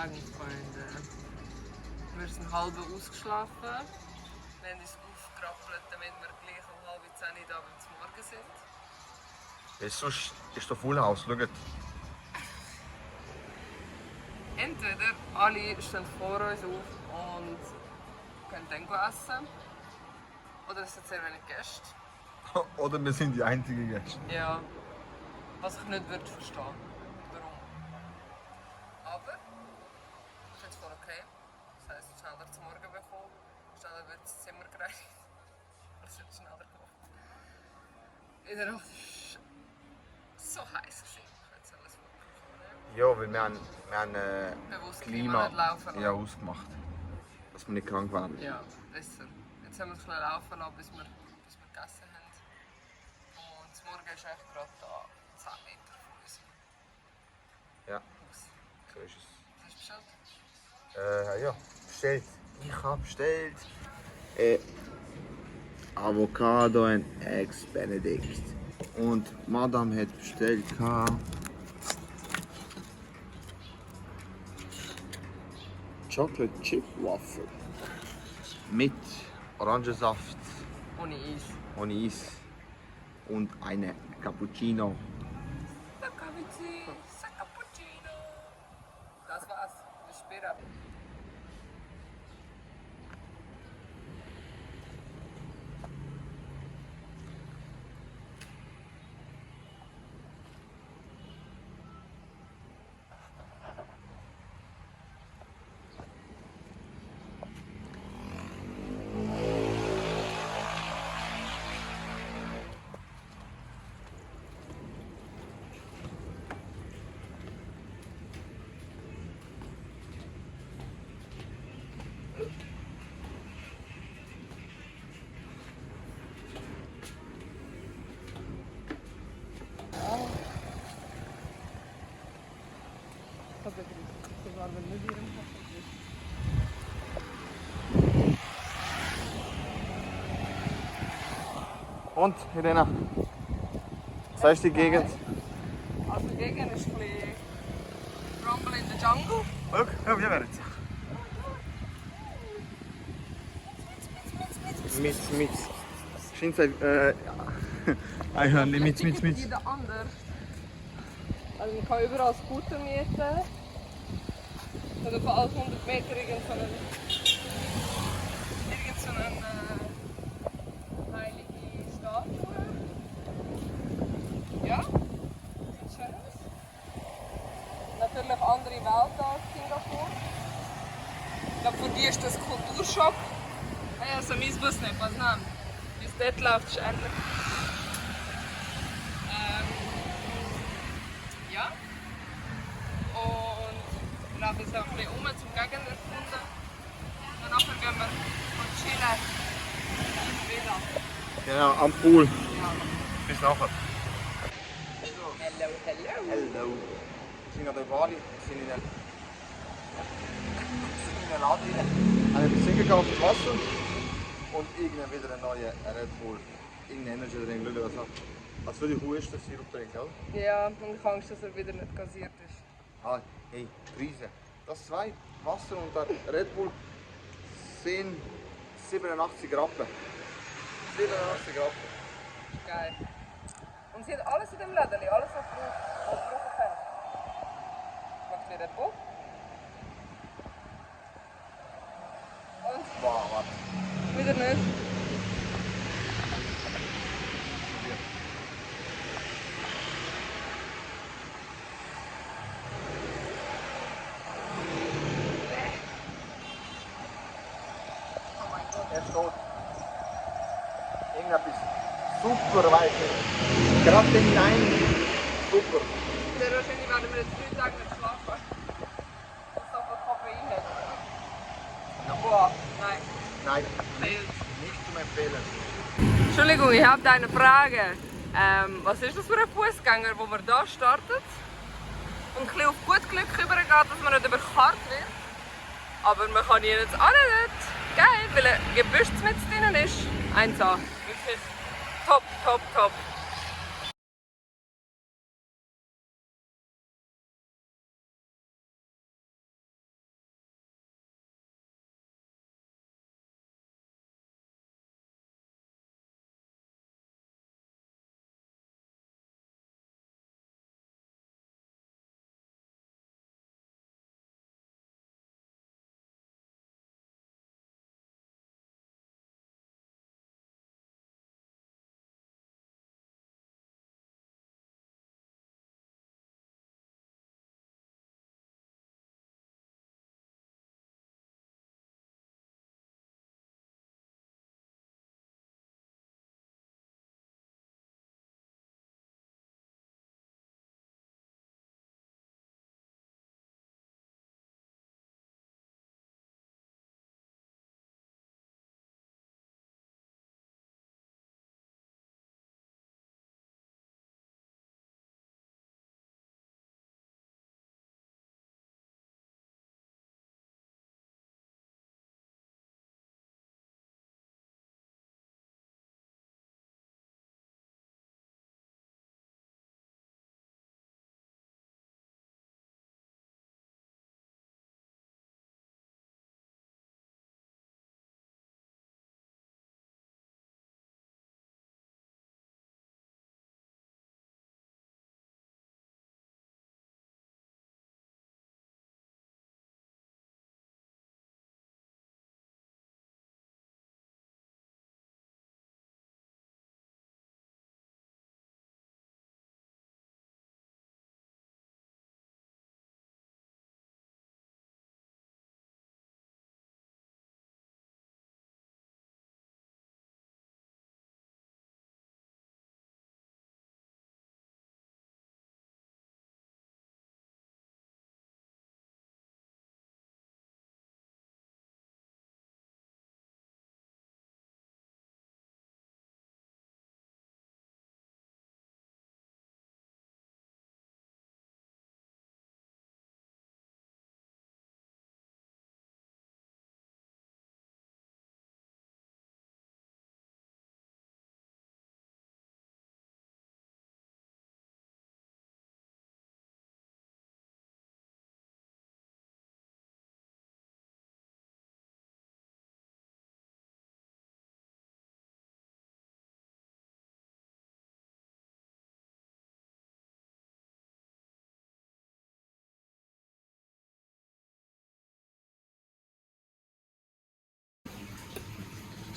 Morgen, Freunde. Wir sind halb ausgeschlafen. Wir haben uns aufgerappelt, damit wir gleich um 9:30 da beim Morgen sind. Ja, sonst ist doch Full House, schaut. Entweder alle stehen vor uns auf und können dann essen. Oder es sind sehr wenig Gäste. Oder wir sind die einzigen Gäste. Ja. Was ich nicht würde verstehen. Warum? Aber ist jetzt voll okay. Das heisst, schneller zum Morgen bekommen, schneller wird das Zimmer gereinigt. Es wird schneller gemacht. In der Nacht war es so heiß. Ich habe jetzt alles vorgekommen. Ja, weil wir haben Bewusst Klima nicht laufen lassen. ja, ausgemacht. Dass wir nicht krank werden. Ja, besser. Jetzt haben wir es ein bisschen laufen lassen, bis wir gegessen haben. Und das Morgen ist echt gerade da, 10 Meter von uns. Ja, Haus. so ist es. Hast du bestellt? Ja, bestellt. Ich habe bestellt. Avocado und Eggs Benedict. Und Madame hat bestellt Chocolate Chip Waffle mit Orangensaft, Ohne Eis. ohne Eis und eine Cappuccino. Cappuccino. Das war's. Bis später. Und, Helena, was heißt die Gegend? Also die Gegend ist ein bisschen Rumble in the Jungle. Schau, ja, wie wäre es? Mit. Scheint Einhörnchen, mit. Jeder anders. Also man kann überall Scooter mieten. Oder von alle 100 Meter irgend so einen heilige Statue. Ja, sieht schön aus. Natürlich andere Welt als Singapur. Ich glaube, für die ist das Kulturschock. Ja, also mein Bus nicht, was nehmen. Wie es dort läuft, ist ähnlich. Ja. Und wir laufen jetzt auch ein bisschen zum Gegend erkunden. Und nachher gehen wir chillen in Villa. Genau, am Pool. Ja. Bis nachher. Hello. Hallo. Wir sind an der Bali, wir sind in der Laden rein. Haben ein bisschen gekauft Wasser und irgendwann wieder einen neuen Red Bull. Irgendeinen Energy drin. Schau das an. Als würde ich Hustensirup trinken, oder? Ja, und ich habe Angst, dass er wieder nicht gasiert ist. Ah, hey, Preise. Das zwei, Wasser und der Red Bull sind 87 Rappen. 87 Rappen. Geil. Und sie hat alles in dem Läden, alles was du brauchen kannst. Magst du Red Bull? Und Wow, warte. wieder nicht. Er steht irgendetwas super weit. Gerade hinein. Super. Sehr wahrscheinlich werden wir jetzt 3 Tage nicht schlafen. Das ist aber Koffein hat. Boah, nein. Nein, Fehlt. nicht zum Empfehlen. Entschuldigung, ich habe eine Frage. Was ist das für ein Fußgänger, wo man hier startet und ein bisschen auf gut Glück übergeht, dass man nicht überkarrt wird? Aber man kann hier jetzt auch nicht. Geil, weil ein Gebüsch mit drin ist. 1A. Wirklich top.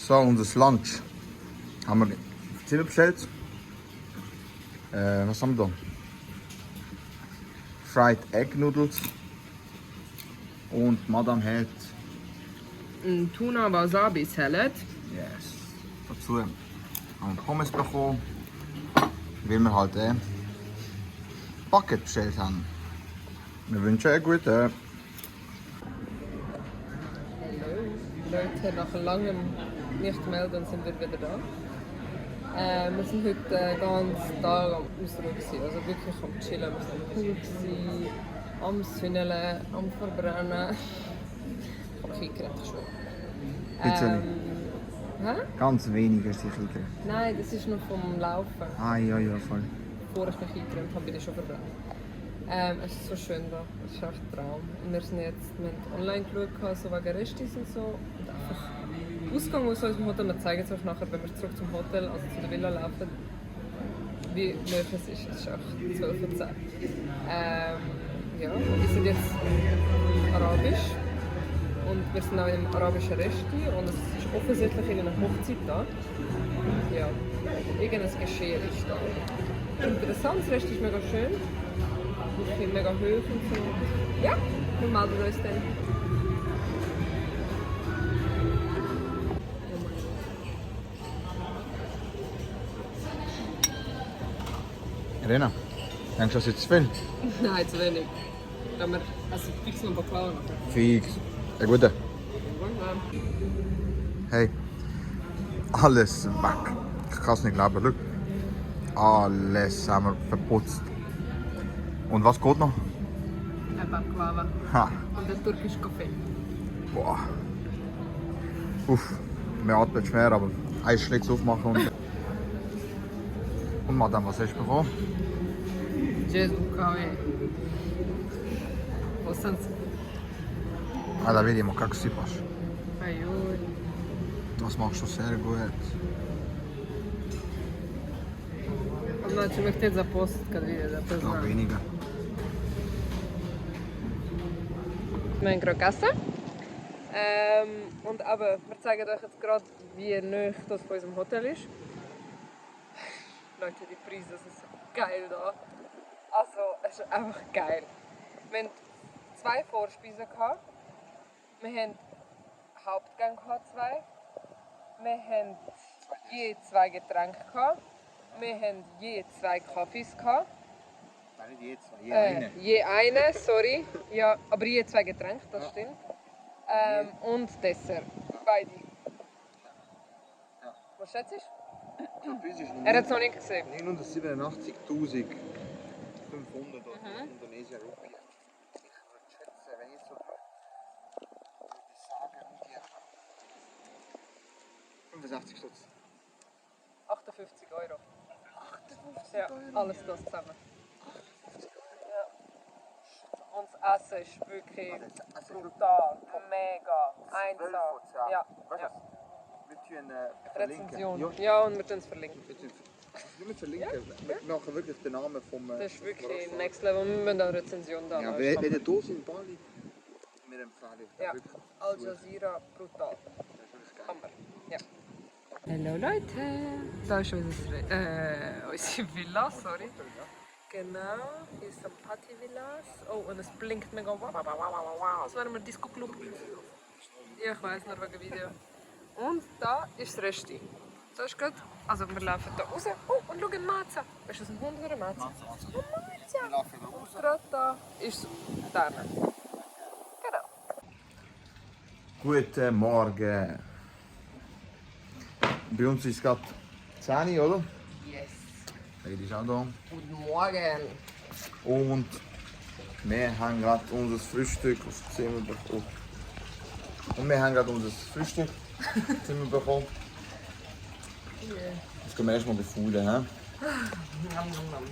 So, unser Lunch haben wir auf Zimmer bestellt. Was haben wir da? Fried Egg Noodles. Und Madame hat Ein Tuna Wasabi Salad. yes, dazu haben wir Pommes bekommen, weil wir halt Bucket bestellt haben. Wir wünschen einen guten. Hallo. Leute, nach langem Nicht-Melden sind wir wieder da. Wir sind heute den ganzen Tag am Ausruhen gewesen, also wirklich am Chillen. Wir sind am Pool gewesen, am Sünneln, am Verbrennen. Ich habe gekriegt schon. Bisschen. Hä? Ganz wenig ist die Kinder. Nein, das ist noch vom Laufen. Ah ja, ja, voll. Bevor ich mich eingecremt habe, bin ich schon verbrannt. Es ist so schön da, es ist echt ein Traum. Und wir haben online geschaut, so wegen Restis und so. Und einfach Ausgang aus unserem Hotel, wir zeigen es euch nachher, wenn wir zurück zum Hotel, also zu der Villa laufen, wie nöch es ist. Es ist echt 12 von 10. Ja, wir sind jetzt arabisch und wir sind auch in einem arabischen Resti und es ist offensichtlich in einer Hochzeit da. Ja, irgendein Geschehen ist da. Interessant, das Rest ist mega schön. Wirklich mega hoch und so. Ja, wir melden uns dann. Irena, denkst du, das ist jetzt zu viel? Nein, zu wenig. Wenn wir, also fix noch ein paar Klauen nachher. Fix. Ja, gut. Hey, alles weg. Ich kann es nicht glauben. Schau. Alles haben wir verputzt. Und was geht noch? Ein Baklava Ha. und ein türkischer Kaffee. Boah. Uff, mir atmet schwer, aber ein Schlicks aufmachen und Madame, was hast du bekommen? Jesus Kaffee. Was sind sie? Ah, da will ich mal kack sipas. Ayur. Das machst du sehr gut. Znači, me htjeti zaposliti kad vide da to Noch znam. weniger. Wir haben gerade gegessen. Und aber, wir zeigen euch jetzt gerade, wie nah das von unserem Hotel ist. Leute, die Preise sind so geil da. Also, es ist einfach geil. Wir hatten 2 Vorspeisen. Wir hatten Hauptgang, 2. Wir hatten je 2 Getränke. Wir hatten je 2 Kaffees. Nein, nicht je zwei, je eine. Je eine, sorry. Ja, aber je 2 Getränke, das stimmt. Und Dessert. Beide. Ja. Was schätzt du? Der Preis ist Er hat es noch nicht gesehen. 987.500 Indonesien Rupien. Ich würde schätzen, wenn ich so würde ich sagen, um die 65 Stutz. 58 Euro. 58 Ja, Euro? alles das zusammen. Ja. Und das Essen ist wirklich brutal, mega, 1A. Ja, ja. Wir tun verlinken. Rezension. Ja, Ja, und wir tun es verlinken. wir verlinken. Wir machen wirklich den Namen vom. Das ist wirklich next level. Wir müssen eine Rezension da Ja, lassen. wenn ihr hier sind in Bali, wir empfehlen euch Ja, wirklich. Al Jazeera, brutal. Das ist wirklich geil. Hammer. Ja. Hallo Leute, da ist unsere Villa, sorry. Genau, hier ist ein Party Villas. Oh, und es blinkt mega. Wow, wow, wow, wow, wow. Als wären wir Disco Club. Ja, ich weiss, nur wegen Video. Und da ist das Resti. Das ist gut. Also wir laufen da raus. Oh, und schau, ein Matze. Ist das ein Hund oder ein Matze? Ein Matze. Und gerade da ist der. Genau. Guten Morgen. Bei uns ist es gerade 10 Uhr, oder? Yes. Die ist auch da. Guten Morgen. Und wir haben gerade unser Frühstück aufs Zimmer bekommen. Und wir haben gerade unser Frühstück aufs Zimmer bekommen. Jetzt gehen wir erstmal befaulen. Nom, nom, nom.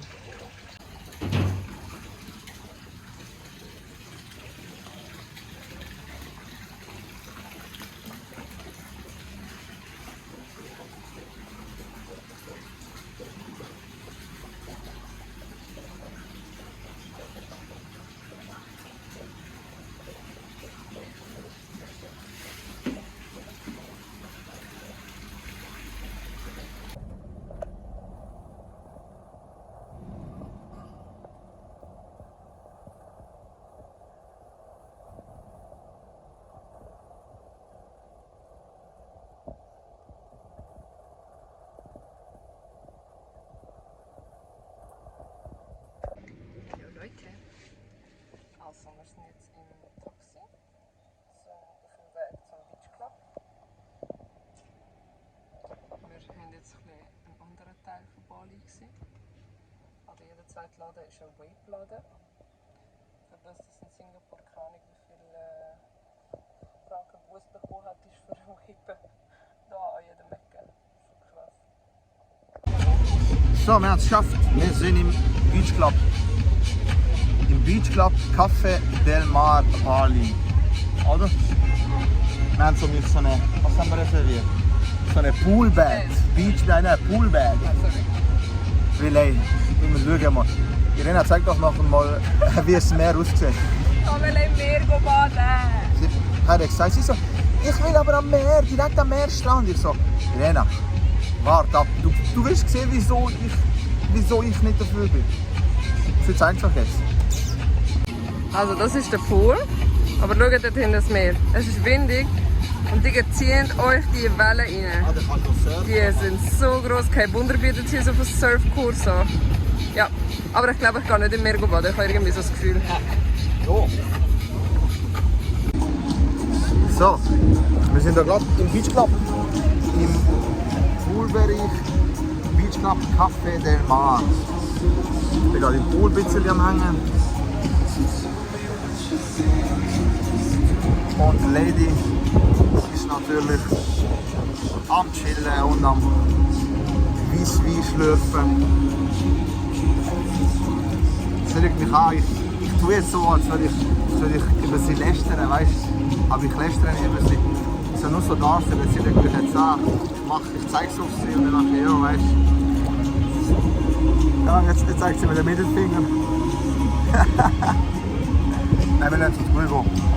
Bali. Also jeder zweite Laden ist ein Vape-Laden. Für das in Singapur keine Ahnung, wie viele Franken Buß bekommen hat, ist für ein Vapen. Da an jedem Ecke. Schon krass. So, wir haben es geschafft. Wir sind im Beach Club. Im Beach Club Café del Mar Bali. Oder? Wir haben so eine, was haben wir reserviert? So eine Poolbag. Beach, nein, Poolbag. Relay. Wir schauen mal. Irena, zeig doch noch mal, wie es Meer aussieht. Ich will im Meer baden. Sie hat gesagt, sie so, ich will aber am Meer, direkt am Meerstrand. Ich so, Irena, warte ab. Du wirst sehen, wieso ich nicht dafür bin. Sie zeigt es euch jetzt. Also das ist der Pool, aber schaut dort hinten das Meer. Es ist windig und die ziehen euch die Wellen rein. Ah, der kann doch surfen. Die sind so gross, kein Wunder bietet sie so auf einen Surfkurs an. Ja, aber ich glaube, ich kann nicht im Meer baden, ich habe irgendwie so das Gefühl. So. So, wir sind hier gerade im Beach Club. Im Poolbereich. Beach Club Café del Mar. Ich bin gerade im Pool ein bisschen am Hängen. Und die Lady ist natürlich am Chillen und am Weisswein schlürfen. Das regt mich an. Ich tue jetzt so, als würde ich über sie lästern, weißt du? Aber ich lästere nicht über sie. Ich soll nur so darstellen, wenn sie wirklich jetzt sagt, ich zeige es auf sie und dann nachher, ja, weißt du? Ja, jetzt zeigt sie mir den Mittelfinger. Nein, wir lassen es ruhig gehen.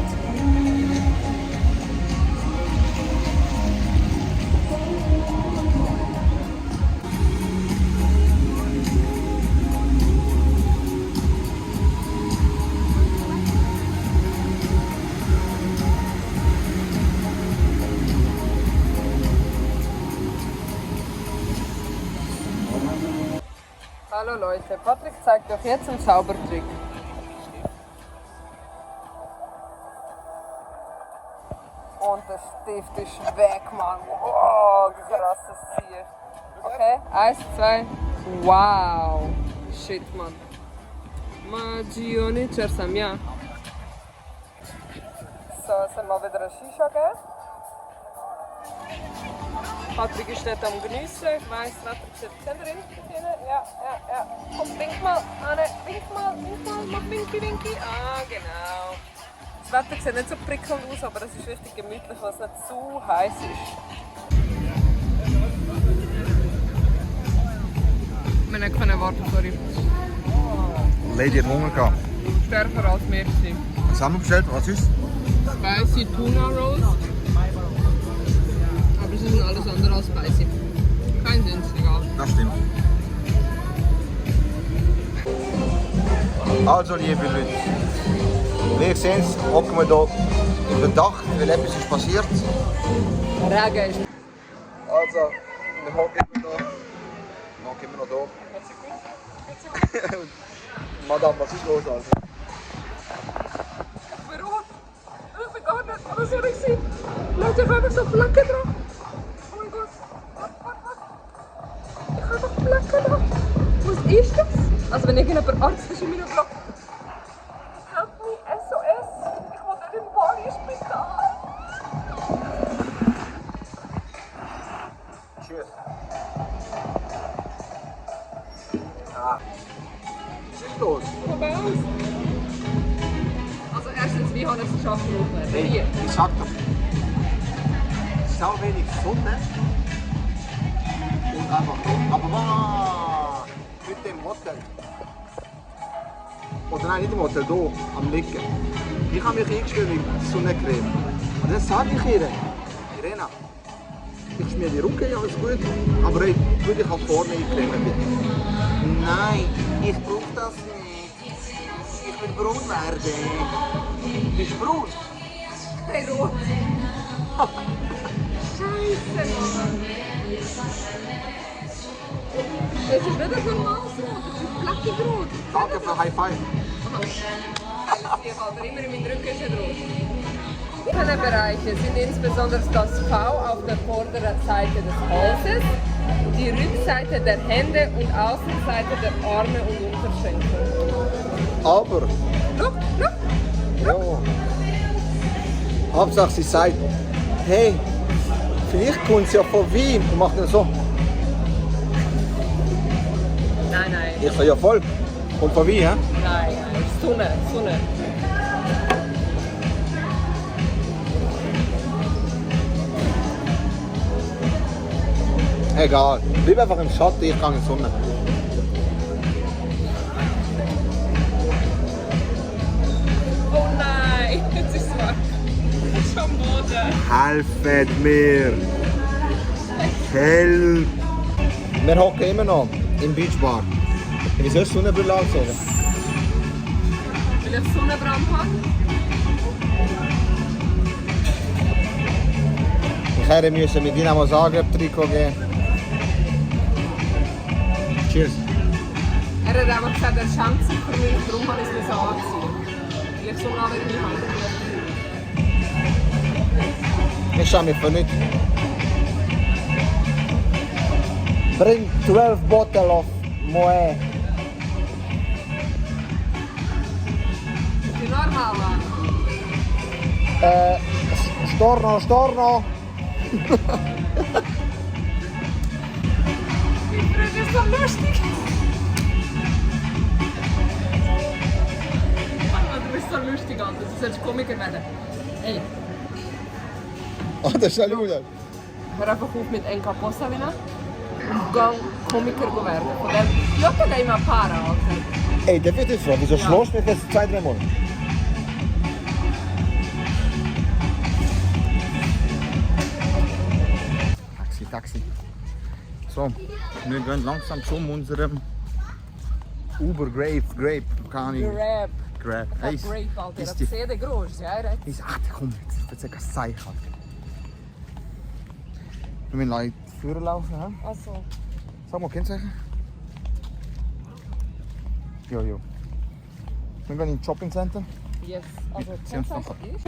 Hallo Leute, Patrick zeigt euch jetzt einen Zaubertrick. Und der Stift ist weg, Mann. Wow, krasses Ziel. Okay, 1, 2. Wow. Shit, Mann. Magione Cersamia. So, jetzt haben wir wieder eine Shisha gegeben. Patrick ist dort am Geniessen. Ich weiss, das Wetter sieht drin. Ja. Komm, wink mal, Anne. Wink mal, mach winky. Ah, genau. Das Wetter sieht nicht so prickelnd aus, aber es ist richtig gemütlich, weil es nicht zu heiß ist. Wir nicht können warten, sorry. Lady hat Hunger gehabt. Stärker als wir gewesen. Was haben wir bestellt? Was ist? Spicy Tuna Rolls. Aber sie sind alles andere als spicy. Kein Sinn, ist egal. Das stimmt. Also, liebe Leute, wie ihr seht, hocken wir hier auf dem Dach, weil etwas ist passiert. Regen ist. Also, wir hocken immer noch. Wir hocken immer noch da. Madame, was ist los? Also? Ich bin rot. Ich bin gar nicht. Was soll ich sein? Leute, ich habe einfach so Flecken drauf. Oh mein Gott. Warte. Ich habe einfach Flecken drauf. Was ist das? Also wenn irgendjemand Arzt ist in meinem Blog. Help me, SOS. Ich will nicht im Bali-Spital. Tschüss. Ja. Was ist los? Komm bei uns. Also erstens, wie habe ich es geschafft, rot zu werden? Hey, ich sag doch. Sau wenig Sonne. Und einfach rot. Aber wow, mit dem Hotel. Oder nein, nicht im Hotel, hier, am Liegen. Ich habe mich eingestellt mit Sonnencreme. Und dann sage ich ihr, Irena, ich schmier die Rücken, ja, alles gut. Aber hey, tu dich auch vorne eincremen, bitte. Nein, ich brauche das nicht. Ich will braun werden. Bist du braun? Hey, rot. Scheiße, Mann. Es ist nicht ein normales Rot, es ist fleckig rot. Danke für High Five. Ich habe immer in meinem Rücken ist rot. Diese Bereiche sind insbesondere das V auf der vorderen Seite des Halses, die Rückseite der Hände und Außenseite der Arme und Unterschenkel. Aber, Look. ja. Hauptsache sie sagt, hey, vielleicht kommt sie ja von Wien und macht dann so. Nein. Ich sage ja voll. Und von Wien, hä? Nein. Sonne. Egal. Bleib einfach im Schatten, ich gehe in die Sonne. Oh nein, jetzt ist es weg. Schon Boden. Helfet mir! Help! Wir hocken immer noch im Beachbar. Wieso hast du Sonnenbrille angezogen? Weil ich Sonnenbrand habe? Ich musste mit Dinamo Zagreb-Trikot gehen. Cheers! Er hat einfach gesagt, er schämt sich für mich, darum habe ich es mir so angezogen. Weil ich so lange nicht habe. Ich schäme mich für nichts. Bring 12 Bottle of Moët. Die normal an. Storno. Das ist so lustig. Du bist so lustig, Alter. Du solltest Komiker werden. Ey, Oh, das ist ja Julia. hör einfach auf mit Enka Posavina und gang Komiker werden. Von dem, schau dir immer ein paar an, Alter. Ey, der wird jetzt noch. Wieso schlägst du mich jetzt 2-3 Mal? Taxi. So, wir gehen langsam zu unserem Uber Grape, kann ich. Grab. Grab. Grape, Alter. Ist Das die. ist sehr groß, ja? Ist, komm, jetzt wird es Zeichen. Wir müssen Leute führen laufen. He? Also, Sag mal, Kennzeichen. Jo. Wir gehen ins Shoppingcenter. yes. Also, Sie haben es Kennzeichen ist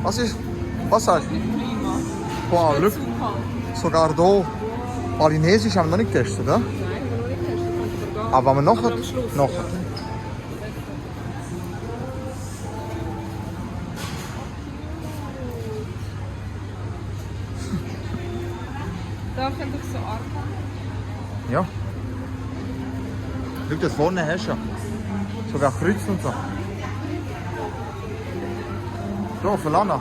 Was ist? Was sagst du? mit Klima. Boah, Nicht look, zu kalt. sogar hier. Balinesisch haben wir noch nicht getestet, oder? Nein, wir noch nicht testen. Kannst du Aber wenn wir Aber am noch. Schluss, Noch. ja. Da könnte ich so arg. Ja. Schau, das vorne hast du ja. Sogar Kreuz und so. So, für Lana.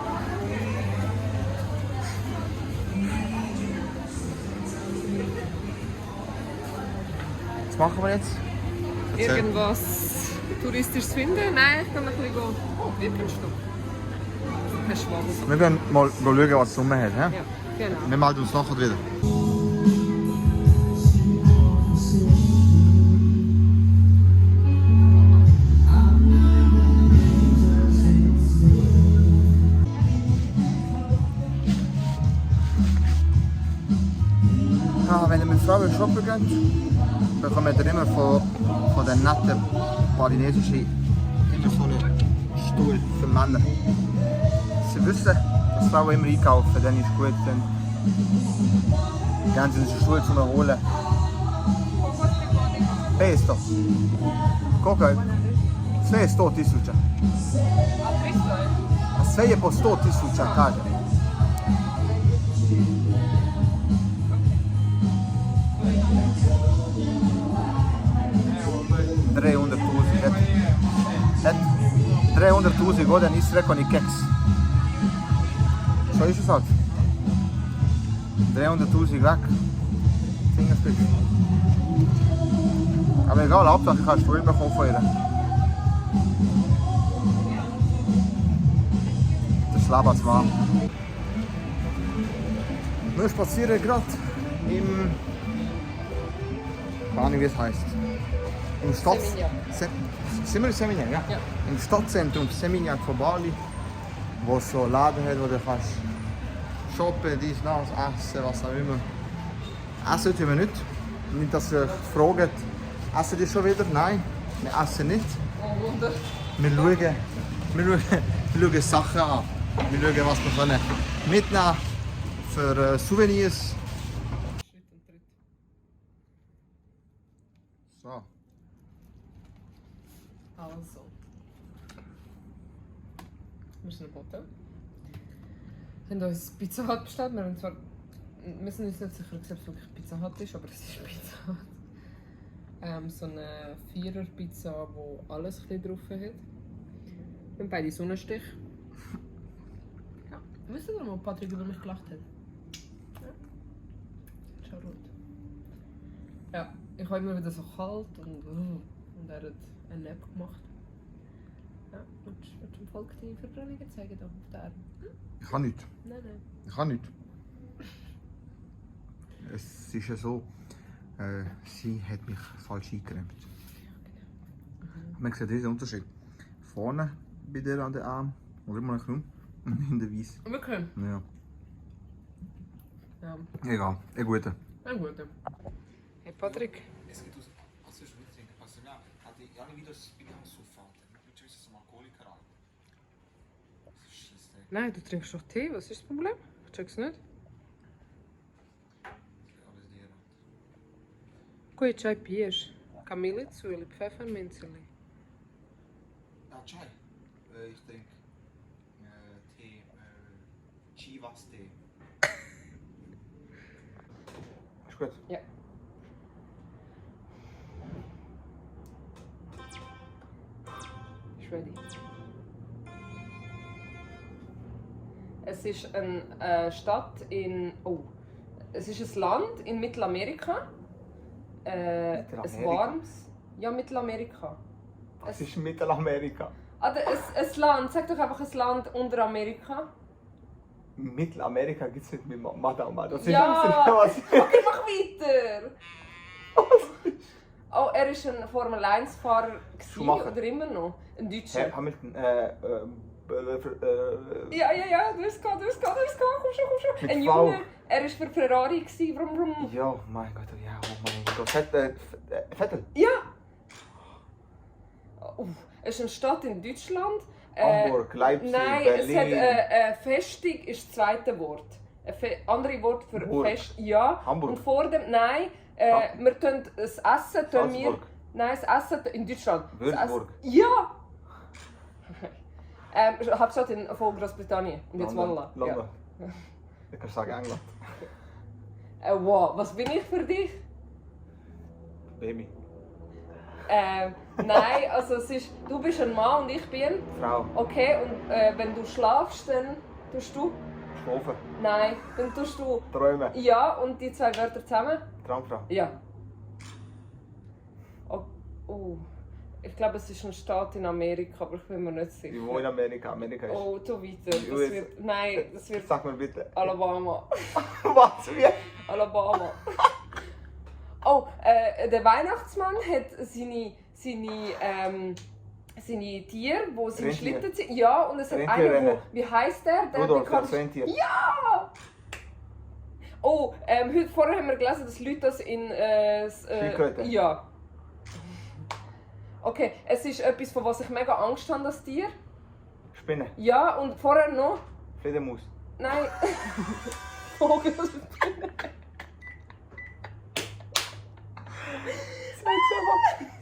Was machen wir jetzt? Erzähl. Irgendwas Touristisches finden? Nein, ich kann noch ein bisschen gehen. Oh, Wippenstock. Kein Schwamm. Wir gehen mal schauen, was die Summe hat. He? Ja, genau. Wir melden uns nachher wieder. Wenn ihr mit Frauen shoppen geht, bekommt ihr immer von den netten balinesischen immer so einen Stuhl für Männer. Sie wissen, dass Frauen immer einkaufen, dann ist gut, dann gehen sie einen Stuhl zum Holen. Questo. Koliko je? Sve je 100 000. A sve je po 100 000, kaže. Et 300.000 godina nisi rekao ni keks. Što išao sad? 300.000 grak. Fingerspitz. Aber egal, Hauptsache kannst du immer aufhören. Das ist Labatsmann. Wir spazieren gerade im... Ich weiß nicht, wie es heißt. Im Stadt... Sind wir in Seminyak? Ja. Ja. Im Stadtzentrum Seminyak von Bali, wo es so Läden hat, wo du kannst shoppen, dies, das, essen, was auch immer. Essen tun wir nicht. Nicht, dass ihr euch fragt, essen die schon wieder? Nein, wir essen nicht. Oh, Wunder. Wir schauen Sachen an. Wir schauen, was wir können mitnehmen für Souvenirs. Schritt und Tritt. So. Also. Wir sind im Hotel. Wir haben uns Pizza Hut bestellt. Wir sind uns nicht sicher, ob es wirklich Pizza Hut ist, aber es ist Pizza Hut. So eine Vierer-Pizza, wo alles ein bisschen drauf hat. Wir haben beide Sonnenstich. Ja. Wisst ihr noch, wo Patrick über mich gelacht hat? Ja. Schau rot. Ja, ich habe immer wieder so kalt und er hat einen Nap gemacht. Ja, willst du dem Volk die Verbrennungen zeigen hier auf der Erde? Ich kann nicht. Nein. Ich kann nicht. Es ist ja so, sie hat mich falsch eingeräumt. Man sieht diesen Unterschied. Vorne bei der an den Arm, oder immer noch rum, und hinten weiss. Wirklich? Ja. Ja. Egal, ein guter. Ein guter. Hey Patrick. Es geht aus, was willst du mittrinken? Also, ja, ich habe wieder das Bilanzsuffall. Ich will zum Alkoholiker an. Das ist scheisse. Nein, du trinkst doch Tee. Was ist das Problem? Ich check's nicht. Alles dir. Koji čaj piješ? Kamilicu ili Pfefferminz ili? Ah, Chai. Ich trinke Tee, Chivas-Tee. Ist gut? Ja. Ist ready. Es ist eine Stadt in... Oh. Es ist ein Land in Mittelamerika. Ein warmes... Ja, Mittelamerika. Es ist Mittelamerika. Also ein Land, sag doch einfach ein Land unter Amerika. Mittelamerika gibt es nicht mit Madame. Das ist Ja! was. Okay, mach weiter! Oh, er war ein Formel-1-Fahrer Schumacher. oder immer noch? Ein Deutscher. Hamilton, Ja, du hast komm schon. Mit Ein V. Junge, er war für Ferrari. Warum? Ja, mein Gott, ja, oh mein Gott. Vettel. Ja! Es ist eine Stadt in Deutschland. Hamburg, Leipzig, Nein, Berlin. es hat eine Festung, ist das zweite Wort. Ein andere Wort für Burg. Fest. Ja. Hamburg. Und vor dem, nein, wir tun das Essen, tun wir, Salzburg. nein, das Essen in Deutschland. Das Würzburg. Essen, ja! Hauptstadt von Großbritannien. Und jetzt voilà. London. Ich kann sagen England. Wow, was bin ich für dich? Baby. Nein, also es ist, du bist ein Mann und ich bin. Frau. Okay, und wenn du schlafst, dann tust du. Schlafen. Nein, dann tust du. Träumen. Ja, und die zwei Wörter zusammen? Traumfrau. Ja. Oh. Ich glaube, es ist ein Staat in Amerika, aber ich bin mir nicht sicher. Ich wohne in Amerika. Amerika ist. Oh, tu weiter. Das wird, nein, das wird Sag mir bitte. Alabama. Was? Wie? Alabama. Oh, der Weihnachtsmann hat seine Tiere, wo sie im Rentier. Schlitten sind. Ja, und es hat einen, Rentierrennen. wo, wie heisst der? Rudolf, kannst- das Rentier. Ja! Oh, heute vorher haben wir gelesen, dass Leute das in... Schildkröte. Ja. Okay, es ist etwas, von was ich mega Angst habe, das Tier. Spinne. Ja, und vorher noch... Fledermaus. Nein. Vogel.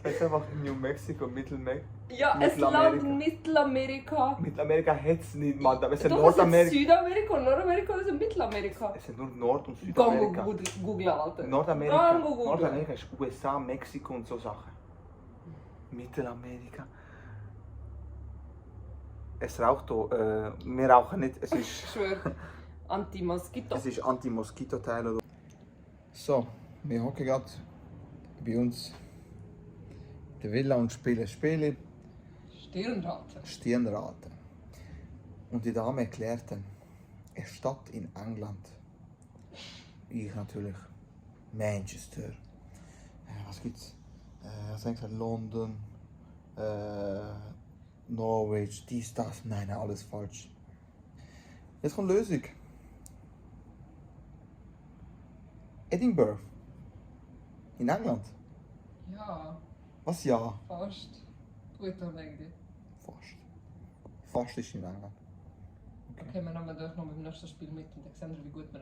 Das ist einfach New Mexico, Mittelmeer. Ja, ein Mittelamerika. Land in Mittelamerika. Mittelamerika hat es nicht, Mann. Es ist Doch, es ist Nordamerika. Südamerika und Nordamerika ist Mittelamerika. Es sind nur Nord- und Go Südamerika. Google, Alter. Nordamerika. Go Google. Nordamerika ist USA, Mexiko und so Sachen. Mittelamerika. Es raucht hier. Wir rauchen nicht. Es Ich ist, schwöre. Anti-Moskito. es ist Anti-Moskito-Teil. So, wir hocken gerade bei uns in der Villa und spielen Spiele. Stirnraten. Stirnraten. Und die Dame erklärte, eine Stadt in England. Ich natürlich Manchester. Was gibt's? Was denkst du? London, Norwich, dies, das. Nein, alles falsch. Jetzt kommt die Lösung. Edinburgh. In England. Ja, Was ja? fast. Gut anlegen. Fast. Fast ist in England. Okay, wir nehmen durch noch mit dem nächsten Spiel mit und dann sehen wir, wie gut wir